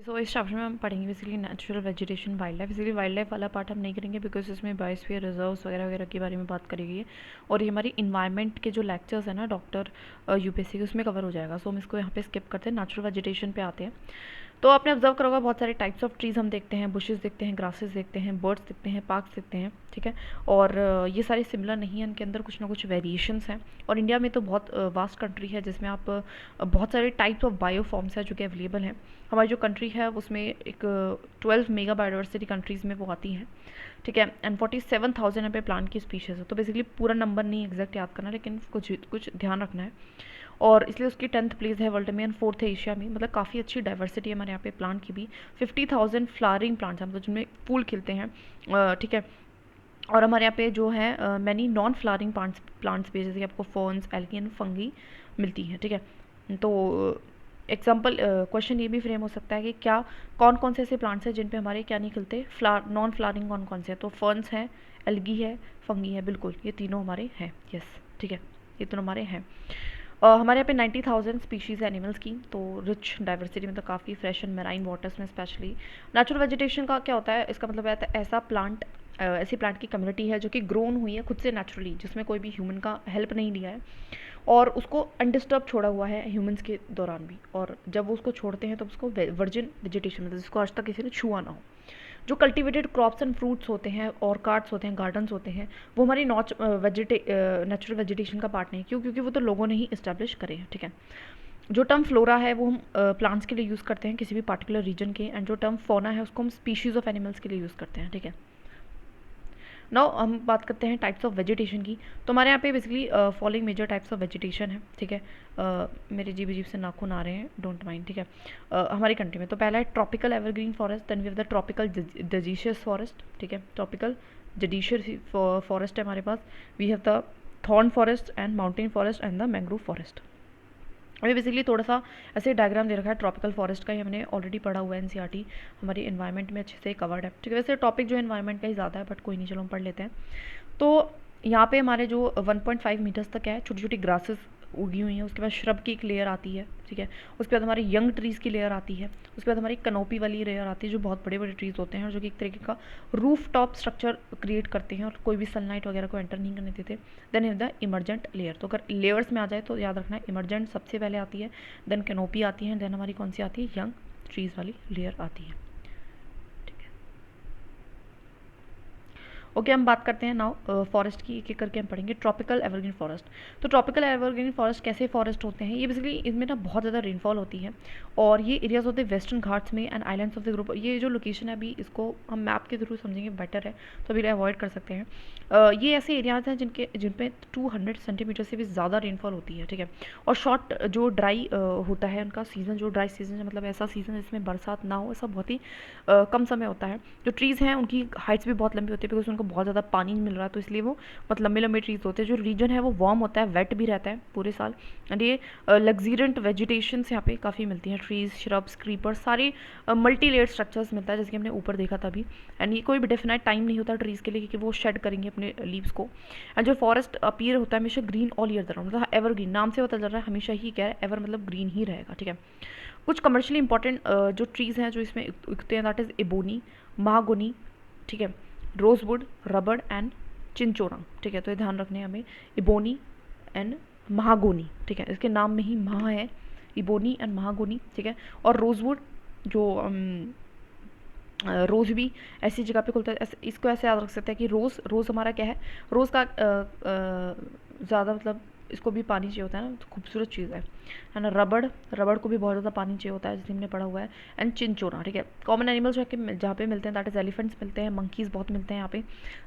सो इस चैप्टर में हम पढ़ेंगे basically natural vegetation wild life. Basically wild life वाला पार्ट हम नहीं करेंगे बिकॉज इसमें बायोस्फीयर रिजर्व्स वगैरह वगैरह के बारे में बात करी गई है और ये हमारी इन्वायरमेंट के जो लेक्चर्स हैं ना डॉक्टर यूपीएससी के उसमें कवर हो जाएगा। सो हम इसको यहाँ पे स्किप करते हैं, नेचुरल वेजिटेशन पे आते हैं। तो आपने ऑब्जर्व करा होगा बहुत सारे टाइप्स ऑफ ट्रीज हम देखते हैं, बुशेस देखते हैं, ग्रासेस देखते हैं, बर्ड्स देखते हैं, पार्क्स देखते हैं, ठीक है। और ये सारे सिमिलर नहीं है, इनके अंदर कुछ ना कुछ वेरिएशंस हैं। और इंडिया में तो बहुत वास्ट कंट्री है जिसमें आप बहुत सारे टाइप्स ऑफ बायोफॉर्म्स हैं जो कि अवेलेबल हैं। हमारी जो कंट्री है उसमें एक 12 मेगा बायोडाइवर्सिटी कंट्रीज़ में वो आती हैं, ठीक है। एंड 47,000 यहाँ पे प्लांट की स्पीशीज़ है। तो बेसिकली पूरा नंबर नहीं एग्जैक्ट याद करना, लेकिन कुछ कुछ ध्यान रखना है। और इसलिए उसकी 10th प्लेस है वर्ल्ड में एंड 4th है एशिया में। मतलब काफ़ी अच्छी डाइवर्सिटी है हमारे यहाँ पे प्लांट की भी। 50,000 फ्लावरिंग प्लांट्स हैं, मतलब जिनमें फूल खिलते हैं, ठीक है। और हमारे यहाँ पे जो है मैनी नॉन फ्लावरिंग प्लांट्स भी, जैसे कि आपको फर्न्स, एल्गी एंड फंगी मिलती हैं, ठीक है। तो एग्जाम्पल क्वेश्चन ये भी फ्रेम हो सकता है कि क्या कौन कौन से ऐसे प्लांट्स हैं जिन पे हमारे क्या नहीं खिलते, नॉन फ्लावरिंग कौन कौन से हैं। तो फर्न्स हैं, एल्गी है, फंगी है, बिल्कुल ये तीनों हमारे हैं, यस, ठीक है, ये तीनों हमारे हैं। हमारे यहाँ पे 90,000 स्पीशीज़ एनिमल्स की, तो रिच डाइवर्सिटी, मतलब काफ़ी फ्रेश एंड मेराइन वाटर्स में स्पेशली। नेचुरल वेजिटेशन का क्या होता है, इसका मतलब है ऐसा प्लांट, ऐसी प्लांट की कम्युनिटी है जो कि ग्रोन हुई है खुद से नेचुरली, जिसमें कोई भी ह्यूमन का हेल्प नहीं लिया है और उसको अनडिस्टर्ब छोड़ा हुआ है ह्यूमंस के दौरान भी। और जब वो उसको छोड़ते हैं तो उसको वर्जिन वेजिटेशन, मतलब जिसको आज तक किसी ने छुआ ना हो। जो कल्टिवेटेड क्रॉप्स एंड फ्रूट्स होते हैं, ऑर्कार्ड्स होते हैं, गार्डन्स होते हैं, वो हमारी नेचुरल वेजिटेशन का पार्ट नहीं। क्यों? क्योंकि वो तो लोगों ने ही इस्टेब्लिश करे हैं, ठीक है। जो टर्म फ्लोरा है वो हम प्लांट्स के लिए यूज़ करते हैं किसी भी पार्टिकुलर रीजन के, एंड जो टर्म फौना है उसको हम स्पीशीज़ ऑफ एनिमल्स के लिए यूज़ करते हैं, ठीक है। नाउ हम बात करते हैं टाइप्स ऑफ वेजिटेशन की। तो हमारे यहाँ पे basically following major types of vegetation है, ठीक है। मेरे जीभ से नाखून आ रहे हैं, डोंट माइंड, ठीक है। हमारी कंट्री में तो पहला है tropical evergreen forest, then we have the tropical deciduous forest, ठीक है। ट्रॉपिकल जडीशियस फॉरेस्ट है हमारे पास। We have the thorn forest and mountain forest and the mangrove forest. अभी बेसिकली थोड़ा सा ऐसे डायग्राम दे रखा है ट्रॉपिकल फॉरेस्ट का, ही हमने ऑलरेडी पढ़ा हुआ है, एनसीईआरटी हमारी एनवायरनमेंट में अच्छे से कवर्ड है, ठीक है। वैसे टॉपिक जो एनवायरनमेंट का ही ज़्यादा है, बट कोई नहीं, चलो हम पढ़ लेते हैं। तो यहाँ पे हमारे जो 1.5 मीटर्स तक है छोटी छोटी ग्रासेस उगी हुई हैं, उसके बाद श्रब की एक लेयर आती है, ठीक है। उसके बाद हमारी यंग ट्रीज़ की लेयर आती है, उसके बाद हमारी कनोपी वाली लेयर आती है जो बहुत बड़े बड़े ट्रीज़ होते हैं और जो कि एक तरीके का रूफ टॉप स्ट्रक्चर क्रिएट करते हैं और कोई भी सनलाइट वगैरह को एंटर नहीं करने देते। देन है द इमरजेंट लेयर। तो अगर लेयर्स में आ जाए तो याद रखना है इमरजेंट सबसे पहले आती है, देन कैनोपी आती है, देन हमारी कौन सी आती है, यंग ट्रीज़ वाली लेयर आती है। ओके, हम बात करते हैं नाउ फॉरेस्ट की, एक एक करके हम पढ़ेंगे। Tropical evergreen forest. तो ट्रॉपिकल एवरग्रीन फॉरेस्ट कैसे फॉरेस्ट होते हैं, ये बेसिकली इनमें ना बहुत ज़्यादा रेनफॉल होती है और ये एरियाज होते हैं वेस्टर्न घाट्स में and islands of the group. ये जो लोकेशन है अभी इसको हम मैप के थ्रू समझेंगे बेटर है, तो अभी अवॉइड कर सकते हैं। ये ऐसे एरियाज हैं जिन पे 200 सेंटीमीटर से भी ज़्यादा रेनफॉल होती है, ठीक है। और शॉर्ट जो ड्राई होता है उनका सीज़न, जो ड्राई सीज़न है, मतलब ऐसा सीज़न जिसमें बरसात ना हो, ऐसा बहुत ही कम समय होता है। जो ट्रीज़ हैं उनकी हाइट्स भी बहुत लंबी होती है बिकॉज उनको बहुत ज़्यादा पानी मिल रहा है, तो इसलिए वो बहुत लंबे लंबे ट्रीज़ होते हैं। जो रीजन है वो वार्म होता है, वेट भी रहता है पूरे साल, एंड ये लग्जीरेंट वेजिटेशन यहाँ पे काफ़ी मिलती हैं, ट्रीज़, श्रब्स, क्रीपर्स, सारी मल्टी लेयर्ड स्ट्रक्चर्स मिलता है, जैसे कि हमने ऊपर देखा था अभी। एंड ये कोई भी डेफिनेट टाइम नहीं होता ट्रीज़ के लिए कि वो शेड करेंगे अपने लीव्स को। एंड जो फॉरेस्ट अपीयर होता है हमेशा ग्रीन ऑल ईयर अराउंड, मतलब एवर ग्रीन, नाम से पता चल रहा है हमेशा ही क्या है, एवर मतलब ग्रीन ही रहेगा, ठीक है। कुछ कमर्शियली इंपॉर्टेंट जो ट्रीज़ हैं जो इसमें उगते हैं, दैट इज़ एबोनी, महागोनी, ठीक है, रोजवुड, रबड़ एंड चिंचोरा, ठीक है। तो ये ध्यान रखने हैं हमें, इबोनी एंड महागोनी, ठीक है, इसके नाम में ही महा है, इबोनी एंड महागोनी, ठीक है। और रोजवुड जो रोज़ भी ऐसी जगह पे खुलता है, इसको ऐसे याद रख सकते हैं कि रोज़ हमारा क्या है, रोज़ का ज़्यादा मतलब इसको भी पानी चाहिए होता है ना, तो खूबसूरत चीज़ है ना। रबड़ को भी बहुत ज़्यादा पानी चाहिए होता है, जैसे हमने पढ़ा हुआ है। एंड चिंचोरा, ठीक है। कॉमन एनिमल्स जहाँ पे मिलते हैं दैट इज़ एलिफेंट्स मिलते हैं, मंकीज़ बहुत मिलते हैं यहाँ पे,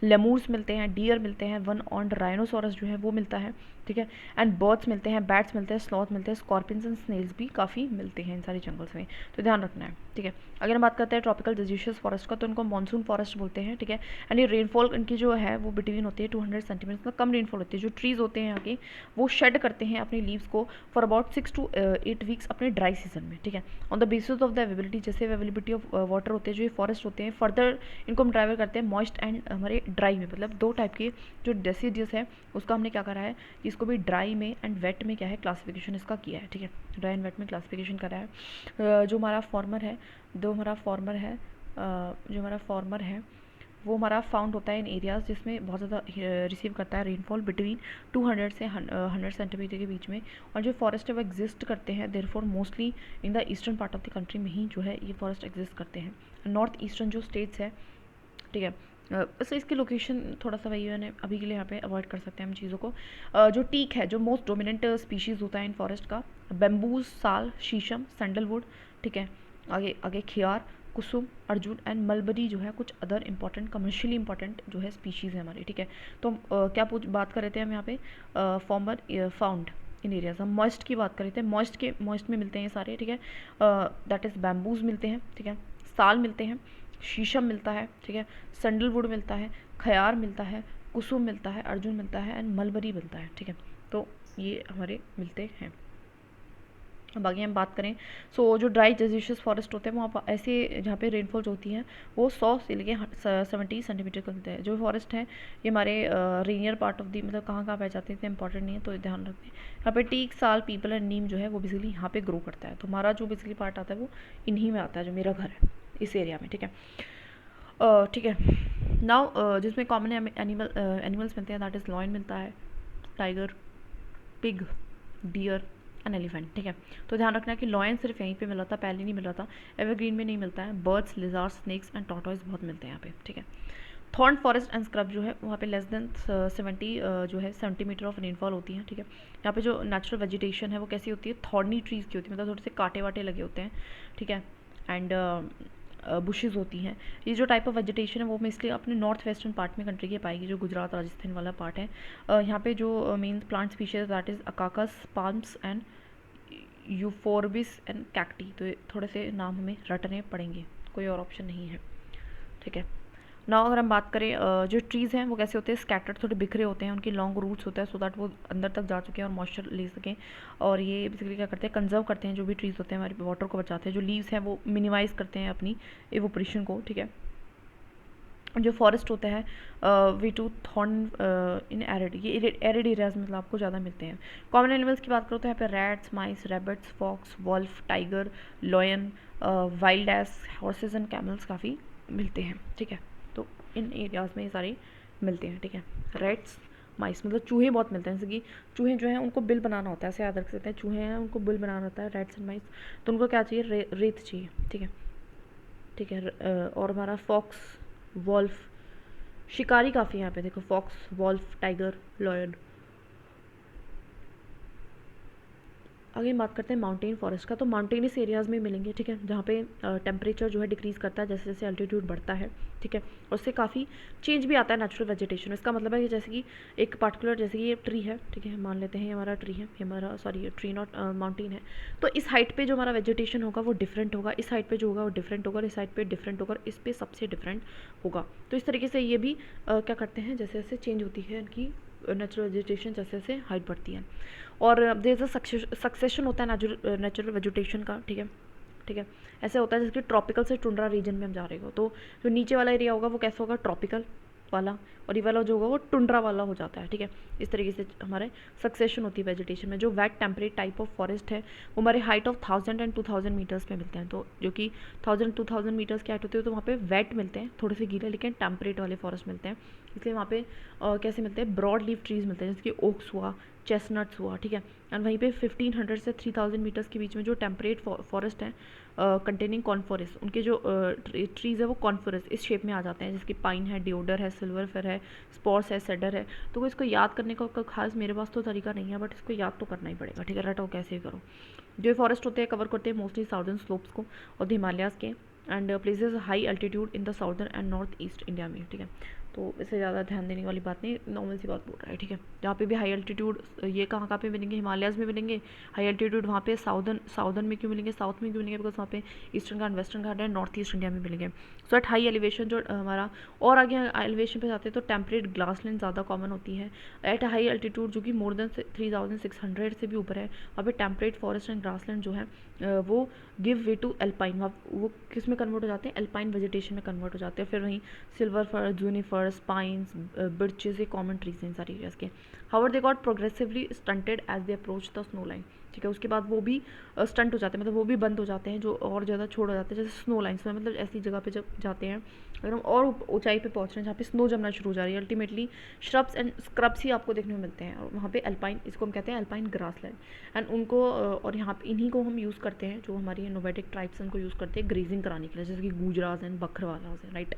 लेमूर्स मिलते हैं, डियर मिलते हैं, वन ऑर्न्ड राइनोसोरस जो है वो मिलता है, ठीक है। एंड बर्ड्स मिलते हैं, बैट्स मिलते हैं, स्लॉथ मिलते हैं, स्कॉर्पियंस एंड स्नेल्स भी काफ़ी मिलते हैं इन सारी जंगल्स में, तो ध्यान रखना है, ठीक है। अगर हम बात करते हैं ट्रॉपिकल डिसीशियस फॉरेस्ट का, तो इनको मानसून फॉरेस्ट बोलते हैं, ठीक है। एंड ये रेनफॉल इनकी जो है वो बिटवीन होती है 200 सेंटीमीटर का, कम रेनफॉल होती है। जो ट्रीज़ होते हैं यहाँ के वो शेड करते हैं अपने लीव्स को फॉर अबाउट 6 to 8 वीक्स अपने ड्राई सीजन में, ठीक है। On the basis of the availability, जैसे अवेलेबिलिटी ऑफ वाटर होते हैं, जो ये फॉरेस्ट होते हैं फर्दर इनको हम ट्रैवल करते हैं मॉइस्ट एंड हमारे ड्राई में, मतलब दो टाइप के जो डेसिडियस है उसका हमने क्या करा है, इसको इसको भी ड्राई में एंड वेट में क्या है क्लासिफिकेशन इसका किया है, ठीक है, ड्राई एंड वेट में क्लासिफिकेशन करा है। जो हमारा फॉर्मर है जो हमारा फॉर्मर है वो हमारा फाउंड होता है इन एरियाज़ जिसमें बहुत ज़्यादा रिसीव करता है रेनफॉल बिटवीन 200 से 100 सेंटीमीटर के बीच में, और जो फॉरेस्ट है वो एग्जिस्ट करते हैं therefore mostly in the eastern part of the country में ही जो है ये फॉरेस्ट एग्जिस्ट करते हैं। नॉर्थ ईस्टर्न जो स्टेट्स है, ठीक है, वैसे इसकी लोकेशन थोड़ा सा वही है, अभी के लिए यहाँ पे अवॉइड कर सकते हैं हम चीज़ों को। जो टीक है जो मोस्ट डोमिनेंट स्पीशीज़ होता है इन फॉरेस्ट का, बेम्बूज, साल, शीशम, सैंडलवुड, ठीक है, आगे आगे खियार, कुसुम, अर्जुन एंड मलबरी जो है कुछ अदर इंपॉर्टेंट कमर्शियली इंपॉर्टेंट जो है स्पीशीज़ है हमारी, ठीक है। तो क्या बात कर रहे थे हम यहाँ पे फॉर्मर फाउंड इन एरियाज, हम मॉइस्ट की बात कर रहे थे, मॉइस्ट में मिलते हैं ये सारे, ठीक है, दैट इज़ बैम्बूज मिलते हैं, ठीक है, साल मिलते हैं, शीशम मिलता है, ठीक है, सैंडलवुड मिलता है, खयार मिलता है, कुसुम मिलता है, अर्जुन मिलता है एंड मलबरी मिलता है, ठीक है। तो ये हमारे मिलते हैं। अब आगे हम बात करें, सो जो ड्राई डेसिशियस फॉरेस्ट होते हैं वहाँ पर ऐसे जहाँ पे रेनफॉल्स होती हैं वो 100 से लेके 70 सेंटीमीटर का होता है। जो फॉरेस्ट है ये हमारे रेनियर पार्ट ऑफ दी, मतलब कहाँ पे जाते हैं इंपॉर्टेंट नहीं है तो ध्यान रखते हैं। यहाँ पे टीक, साल, पीपल एंड नीम जो है वो बेसिकली यहाँ पे ग्रो करता है। तो हमारा जो बेसिकली पार्ट आता है वो इन्हीं में आता है, जो मेरा घर है इस एरिया में, ठीक है। ठीक है, नाउ जिसमें कॉमन एनिमल्स मिलते हैं दैट इज़ लॉयन मिलता है, tiger, pig, deer and elephant, ठीक है। तो ध्यान रखना कि लॉयन सिर्फ यहीं पे मिला था, पहले नहीं मिला था, एवरग्रीन में नहीं मिलता है। Birds, lizard, snakes and tortoise बहुत मिलते हैं यहाँ पे, ठीक है। थॉर्न फॉरेस्ट एंड स्क्रब जो है वहाँ पे लेस देन 70 जो है सेंटीमीटर ऑफ रेनफॉल होती है, ठीक है। यहाँ पे जो नेचुरल वेजिटेशन है वो कैसी होती है, थॉर्नी ट्रीज़ की होती है, मतलब थोड़े से कांटे वाटे लगे होते हैं, ठीक है, एंड बुशेज़ होती हैं। ये जो टाइप ऑफ वेजिटेशन है वो इसलिए अपने नॉर्थ वेस्टर्न पार्ट में कंट्री के पाएगी, जो गुजरात राजस्थान वाला पार्ट है। यहाँ पे जो main plant species that is acacias, palms and euphorbias and cacti. तो थोड़े से नाम हमें रटने पड़ेंगे, कोई और ऑप्शन नहीं है, ठीक है। ना अगर हम बात करें जो ट्रीज़ हैं वो कैसे होते हैं, स्कैटर्ड, थोड़े बिखरे होते हैं, उनकी लॉन्ग रूट्स होता है सो दैट वो अंदर तक जा चुके हैं और मॉइस्चर ले सकें। और ये बेसिकली क्या करते हैं, कंजर्व करते हैं, जो भी ट्रीज़ होते हैं हमारे वाटर को बचाते हैं। जो लीव्स हैं वो मिनिमाइज़ करते हैं अपनी एवोपरेशन को, ठीक है। जो फॉरेस्ट होता है वी टू थॉर्न इन एरिड, ये एरिड एरियाज में मतलब आपको ज़्यादा मिलते हैं। कॉमन एनिमल्स की बात करो तो यहाँ पे rats, mice, rabbits, fox, wolf, tiger, lion, wild ass, horses and camels काफ़ी मिलते हैं, ठीक है। तो इन एरियाज़ में ये सारे मिलते हैं, ठीक है। रैट्स, माइस मतलब चूहे बहुत मिलते हैं, जैसे कि चूहे जो हैं उनको बिल बनाना होता है, ऐसे याद रख सकते हैं, चूहे हैं उनको बिल बनाना होता है, रैट्स एंड माइस, तो उनको क्या चाहिए, रेत चाहिए, ठीक है, ठीक है। और हमारा फॉक्स, वॉल्फ, शिकारी काफ़ी यहाँ पे देखो, फॉक्स, वॉल्फ, टाइगर, लॉयन। आगे बात करते हैं माउंटेन फॉरेस्ट का, तो माउंटेनियस एरियाज़ में मिलेंगे, ठीक है, जहाँ पे टेम्परेचर जो है डिक्रीज़ करता है जैसे जैसे एल्टीट्यूड बढ़ता है, ठीक है, और उससे काफ़ी चेंज भी आता है नेचुरल वेजिटेशन। इसका मतलब है कि जैसे कि एक पार्टिकुलर, जैसे कि ये ट्री है, ठीक है, मान लेते हैं ये हमारा ट्री है, ये हमारा सॉरी ट्री नॉट माउंटेन है, तो इस हाइट पे जो हमारा वेजिटेशन होगा वो डिफरेंट होगा, इस हाइट पे जो होगा वो डिफरेंट होगा, इस हाइट पे डिफरेंट होगा, इस पे सबसे डिफरेंट होगा। तो इस तरीके से ये भी क्या करते हैं, जैसे जैसे चेंज होती है इनकी नेचुरल वेजिटेशन, जैसे जैसे हाइट बढ़ती है। और देयर इज अ सक्सेशन होता है नेचुरल वेजिटेशन का, ठीक है, ठीक है। ऐसे होता है जैसे कि ट्रॉपिकल से टुंड्रा रीजन में हम जा रहे हो, तो जो नीचे वाला एरिया होगा वो कैसा होगा, ट्रॉपिकल वाला, और ये वाला जो होगा वो टुंड्रा वाला हो जाता है, ठीक है। इस तरीके से हमारे सक्सेशन होती है वेजिटेशन में। जो wet temperate type of forest है वो हमारे हाइट ऑफ 1000 एंड 2000 मीटर्स पे मिलते हैं, तो जो कि 1000-2000 मीटर्स की हाइट होती है तो वहाँ पे वेट मिलते हैं, थोड़े से गीले लेकिन टेम्परेट वाले फॉरेस्ट मिलते हैं। इसलिए वहाँ पे कैसे मिलते हैं, ब्रॉड लीफ ट्रीज मिलते हैं, जैसे कि ओक्स हुआ, चेस्टनट्स हुआ, ठीक है। एंड वहीं पे 1500 से 3000 मीटर्स के बीच में जो टेम्परेट फॉरेस्ट है कंटेनिंग कॉन्फोरस, उनके जो ट्रीज़ है वो कॉन्फोरस इस शेप में आ जाते हैं, जैसे पाइन है, डिओडर है, सिल्वर फिर है, स्पॉर्स है, सेडर है। तो इसको याद करने का खास मेरे पास तो तरीका नहीं है, बट इसको याद तो करना ही पड़ेगा, ठीक है, रटो कैसे भी करो। जो फॉरेस्ट होते हैं कवर करते हैं मोस्टली साउदर्न स्लोप्स को और द हिमालयाज़ के and places high altitude in the southern and north east India में, ठीक है। तो इससे ज़्यादा ध्यान देने वाली बात नहीं, नॉर्मल सी बात बोल रहा है, ठीक है। जहाँ पे भी हाई अल्टीट्यूड, ये कहाँ पे मिलेंगे, हिमालयाज़ में मिलेंगे हाई अल्टीट्यूड, वहाँ पे साउदर्न में क्यों मिलेंगे, साउथ में क्यों मिलेंगे, बिकॉज वहाँ पे ईस्टर्न घाट, वेस्टर्न घाट है, नॉर्थ ईस्ट इंडिया में मिलेंगे। सो एट हाई एलिवेशन जो हमारा, और आगे एलिवेशन पे जाते हैं तो टेम्परेट ग्रासलैंड ज़्यादा कॉमन होती है। एट हाई अल्टीट्यूड जो कि मोर देन 3600 से भी ऊपर है, वहाँ पे टेम्परेट फॉरेस्ट एंड ग्रासलैंड जो है वो गिव वे टू एल्पाइन, वो किस में कन्वर्ट हो जाते हैं, एल्पाइन वेजिटेशन में कन्वर्ट हो जाते हैं। फिर वहीं silver fir, juniper, firs, pines, birches, ये कॉमन ट्रीज हैं इन सारी एरियाज के. However, they got progressively stunted as they approached the snow line. ठीक है, उसके बाद वो भी स्टंट हो जाते हैं, मतलब वो भी बंद हो जाते हैं, जो और ज़्यादा छोड़ हो जाते हैं, जैसे स्नो लाइन्स में, मतलब ऐसी जगह पे जब जाते हैं अगर हम और ऊंचाई पे पहुंच रहे हैं जहाँ पे स्नो जमना शुरू हो जा रही है, अल्टीमेटली श्रब्स एंड स्क्रब्स ही आपको देखने को मिलते हैं, और वहाँ पे अल्पाइन, इसको हम कहते हैं अल्पाइन ग्रासलैंड, एंड उनको और यहाँ पे इन्हीं को हम यूज़ करते हैं, जो हमारी नोमैडिक ट्राइब्स उनको यूज़ करते हैं ग्रेजिंग कराने के लिए, जैसे कि गुजराज एंड बकरवालाज है, राइट.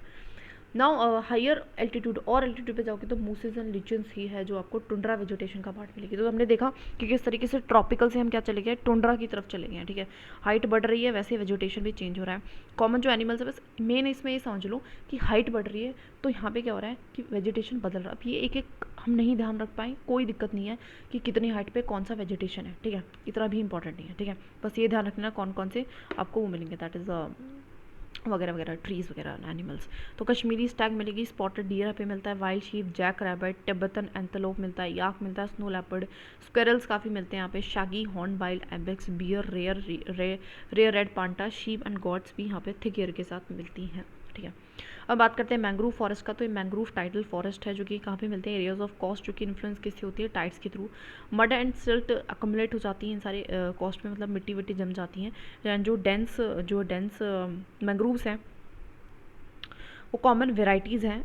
नाउ हायर एल्टीट्यूड, और एल्टीट्यूड पे जाओगे तो मूसेस एंड लिचन्स ही है जो आपको टुंड्रा वेजिटेशन का पार्ट मिलेगी. तो हमने देखा कि किस तरीके से ट्रॉपिकल से हम क्या चले गए, टुंड्रा की तरफ चले गए हैं. ठीक है, हाइट बढ़ रही है, वैसे वेजिटेशन भी चेंज हो रहा है. कॉमन जो एनिमल्स है, बस मेन इसमें ये समझ लो कि हाइट बढ़ रही है तो यहाँ पे क्या हो रहा है कि वेजिटेशन बदल रहा है. अब ये एक एक हम नहीं ध्यान रख पाए, कोई दिक्कत नहीं है कि कितनी हाइट पे कौन सा वेजिटेशन है. ठीक है, इतना भी इंपॉर्टेंट नहीं है. ठीक है, बस ये ध्यान रखना कौन कौन से आपको वो मिलेंगे, दैट इज़ वगैरह वगैरह, ट्रीज़ वगैरह, एनिमल्स. तो कश्मीरी स्टैग मिलेगी, स्पॉटेड डियर पे मिलता है, wild sheep, jack rabbit, Tibetan antelope मिलता है, याक मिलता है, स्नो लेपर्ड, स्क्विरल्स काफ़ी मिलते हैं यहाँ पे, शैगी, हॉर्न बाइल, ibex, bear, rare red panda, sheep and goats भी यहाँ पे थिक एयर के साथ मिलती हैं. ठीक है, अब बात करते हैं मैंग्रोव फॉरेस्ट का. तो ये मैंग्रोव टाइडल फॉरेस्ट है, जो कि कहाँ पे मिलते हैं, एरियाज ऑफ कोस्ट, जो कि इन्फ्लुएंस किससे होती है, टाइड्स के through. Mud and silt accumulate हो जाती हैं इन सारे कोस्ट में, मतलब मिट्टी विट्टी जम जाती हैं. एंड जो डेंस मैंग्रोव्स हैं वो कॉमन वेराइटीज़ हैं.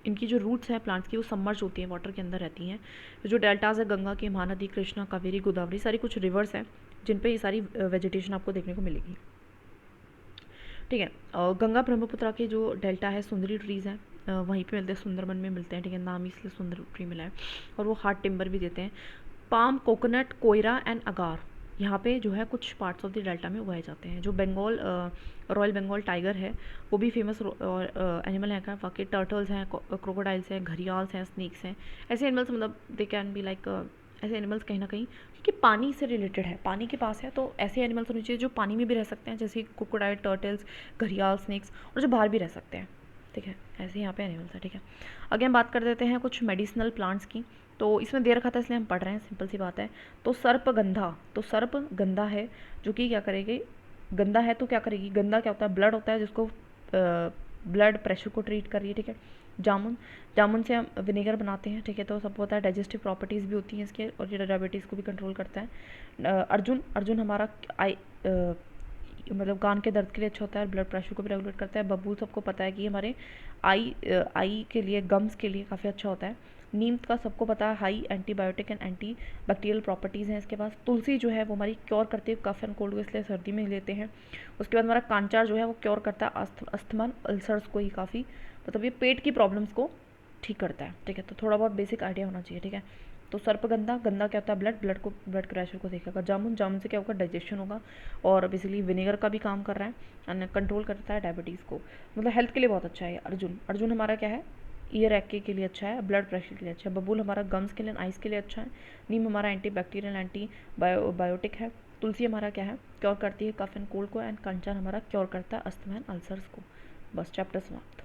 इनकी जो रूट्स हैं प्लांट्स की वो सबमर्ज होती हैं, वाटर के अंदर रहती हैं. जो डेल्टाज है, गंगा की, महानदी, कृष्णा, कावेरी, गोदावरी, सारी कुछ रिवर्स हैं जिन पे ये सारी वेजिटेशन आपको देखने को मिलेगी. ठीक है, गंगा ब्रह्मपुत्रा के जो डेल्टा है, सुंदरी ट्रीज़ हैं, वहीं पे मिलते हैं, सुंदरबन में मिलते हैं. ठीक है, नाम इसलिए सुंदर ट्री मिला है, और वो हार्ड टिम्बर भी देते हैं. पाम, कोकोनट, कोयरा एंड अगार यहाँ पे जो है कुछ पार्ट्स ऑफ द डेल्टा में उगाए जाते हैं. जो बंगाल रॉयल बंगाल टाइगर है वो भी फेमस एनिमल है. बाकी टर्टल्स हैं, क्रोकोडाइल्स हैं, घड़ियाल्स हैं, स्नेक्स हैं. ऐसे एनिमल्स मतलब दे कैन बी लाइक ऐसे एनिमल्स कहीं ना कहीं क्योंकि पानी से रिलेटेड है, पानी के पास है, तो ऐसे एनिमल्स होने चाहिए जो पानी में भी रह सकते हैं, जैसे क्रोकोडाइल, टर्टल्स, घड़ियाल, स्नेक्स, और जो बाहर भी रह सकते हैं. ठीक है, ऐसे यहाँ पे एनिमल्स है. ठीक है, आगे हम बात कर देते हैं कुछ मेडिसिनल प्लांट्स की. तो इसमें दे रखा था इसलिए हम पढ़ रहे हैं, सिंपल सी बात है. तो सर्पगंधा, तो सर्प गंधा है जो कि क्या करेगी, गंदा है तो क्या करेगी, गंदा क्या होता है, ब्लड होता है जिसको ब्लड प्रेशर को ट्रीट कर रही है. ठीक है, जामुन, जामुन से हम विनेगर बनाते हैं. ठीक है, तो सबको पता है डाइजेस्टिव प्रॉपर्टीज़ भी होती हैं इसके, और ये डायबिटीज़ को भी कंट्रोल करता है. अर्जुन, अर्जुन हमारा आई मतलब कान के दर्द के लिए अच्छा होता है, ब्लड प्रेशर को भी रेगुलेट करता है. बबूल सबको पता है कि हमारे आई के लिए, गम्स के लिए काफ़ी अच्छा होता है. नीम का सबको पता है high antibiotic and anti bacterial properties हैं इसके पास. तुलसी जो है वो हमारी क्योर करती है कफ एंड कोल्ड को, इसलिए सर्दी में लेते हैं. उसके बाद हमारा कांचार जो है वो क्योर करता है अस्थमा, अल्सर्स को ही काफ़ी, मतलब ये पेट की प्रॉब्लम्स को ठीक करता है. ठीक है, तो थोड़ा बहुत बेसिक आइडिया होना चाहिए. ठीक है, तो सर्पगंधा, गंदा क्या होता है, ब्लड प्रेशर को देखेगा. जामुन, जामुन से क्या होगा, डाइजेशन होगा, और बेसिकली विनेगर का भी काम कर रहा है, एंड कंट्रोल करता है डायबिटीज़ को, मतलब हेल्थ के लिए बहुत अच्छा है. अर्जुन, अर्जुन हमारा क्या है, ईयर एक्के के लिए अच्छा है, ब्लड प्रेशर के लिए अच्छा है. बबूल हमारा गम्स के लिए, आइस के लिए अच्छा है. नीम हमारा एंटी बैक्टीरियल, एंटी बायोटिक है. तुलसी हमारा क्या है, क्योर करती है कफ एंड कोल्ड को, एंड कंचन हमारा क्योर करता है अस्थमा एंड अल्सर्स को. बस चैप्टर समाप्त.